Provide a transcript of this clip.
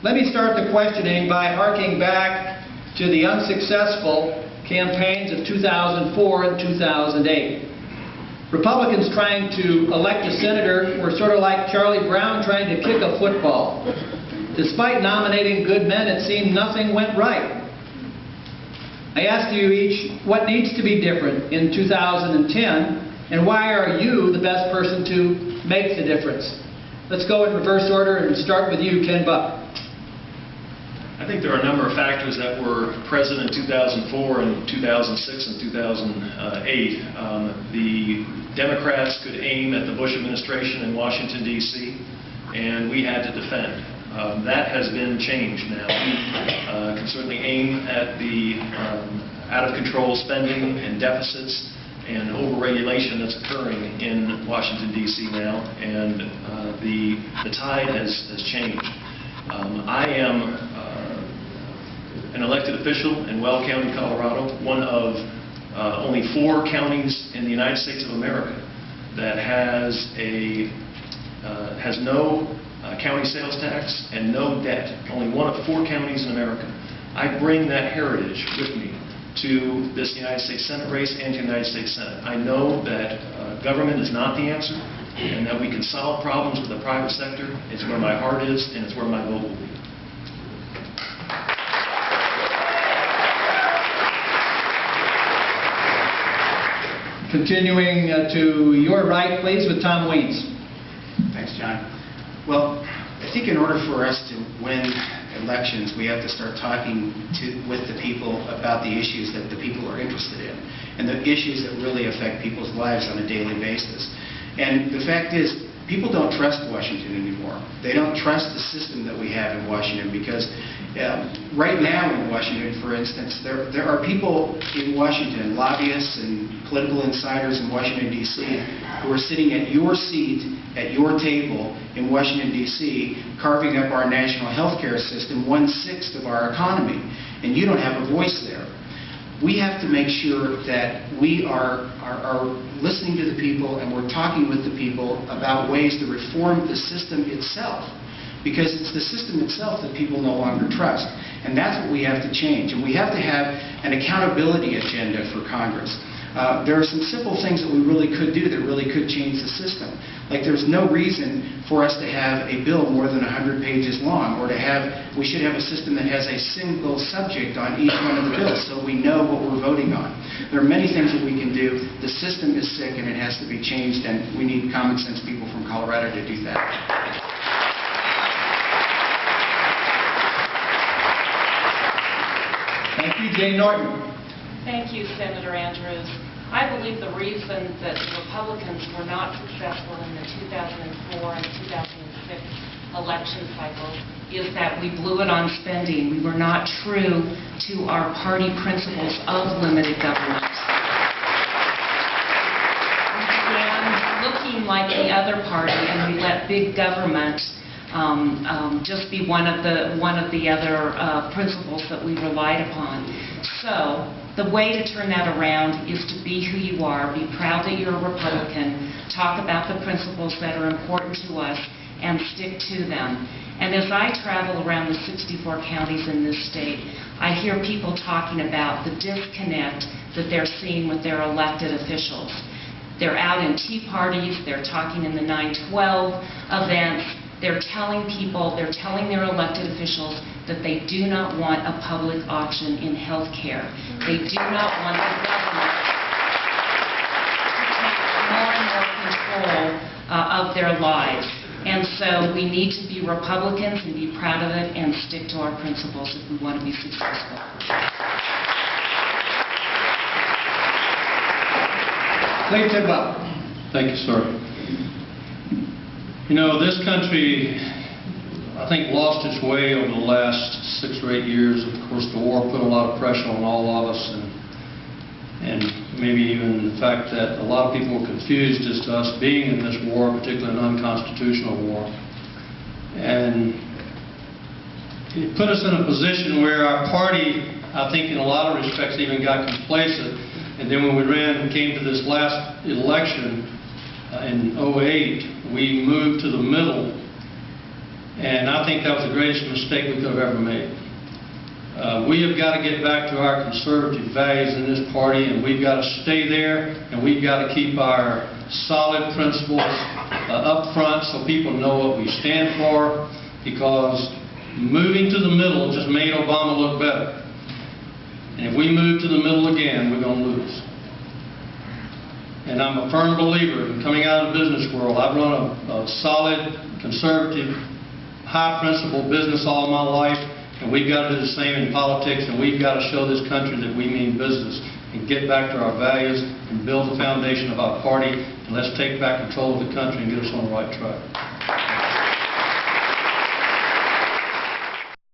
Let me start the questioning by harking back to the unsuccessful campaigns of 2004 and 2008. Republicans trying to elect a senator were sort of like Charlie Brown trying to kick a football. Despite nominating good men, it seemed nothing went right. I asked you each what needs to be different in 2010, and why are you the best person to make the difference? Let's go in reverse order and start with you, Ken Buck. I think there are a number of factors that were present in 2004 and 2006 and 2008. The Democrats could aim at the Bush administration in Washington, D.C., and we had to defend. That has been changed now. We can certainly aim at the out-of-control spending and deficits and overregulation that's occurring in Washington, D.C. now, and the tide has changed. I am an elected official in Weld County, Colorado, one of only 4 counties in the United States of America that has no county sales tax and no debt. Only one of 4 counties in America. I bring that heritage with me to this United States Senate race and to the United States Senate. I know that government is not the answer, and that we can solve problems with the private sector. It's where my heart is, and it's where my vote will be. Continuing to your right, please, with Tom Weeds. Thanks, John. Well, I think in order for us to win elections, we have to start talking with the people about the issues that the people are interested in and the issues that really affect people's lives on a daily basis. And the fact is, people don't trust Washington anymore. They don't trust the system that we have in Washington because right now in Washington, for instance, there are people in Washington, lobbyists and political insiders in Washington, D.C., who are sitting at your seat, at your table in Washington, D.C., carving up our national health care system, 1/6 of our economy, and you don't have a voice there. We have to make sure that we are listening to the people and we're talking with the people about ways to reform the system itself, because it's the system itself that people no longer trust. And that's what we have to change. And we have to have an accountability agenda for Congress. There are some simple things that we really could do that really could change the system. Like, there's no reason for us to have a bill more than 100 pages long, or we should have a system that has a single subject on each one of the bills so we know what we're voting on. There are many things that we can do. The system is sick and it has to be changed, and we need common sense people from Colorado to do that. Thank you, Jane Norton. Thank you, Senator Andrews. I believe the reason that Republicans were not successful in the 2004 and 2006 election cycles is that we blew it on spending. We were not true to our party principles of limited government. We began looking like the other party, and we let big government just be one of the other principles that we relied upon. So the way to turn that around is to be who you are, be proud that you're a Republican, talk about the principles that are important to us, and stick to them. And as I travel around the 64 counties in this state, I hear people talking about the disconnect that they're seeing with their elected officials. They're out in tea parties, they're talking in the 9/12 events, they're telling people, they're telling their elected officials that they do not want a public option in health care. They do not want the government to take more and more control of their lives. And so we need to be Republicans and be proud of it and stick to our principles if we want to be successful. Please, Ted Buck. Thank you, sir. You know, this country, I think, lost its way over the last 6 or 8 years. Of course, the war put a lot of pressure on all of us, and maybe even the fact that a lot of people were confused as to us being in this war, particularly an unconstitutional war. And it put us in a position where our party, I think in a lot of respects, even got complacent. And then when we came to this last election in 2008, we moved to the middle And I think that was the greatest mistake we could have ever made. We have got to get back to our conservative values in this party, and we've got to stay there, and we've got to keep our solid principles up front so people know what we stand for, because moving to the middle just made Obama look better. And if we move to the middle again, we're going to lose. And I'm a firm believer in coming out of the business world. I've run a solid, conservative, high-principle business all my life, and we've got to do the same in politics, and we've got to show this country that we mean business and get back to our values and build the foundation of our party, and let's take back control of the country and get us on the right track.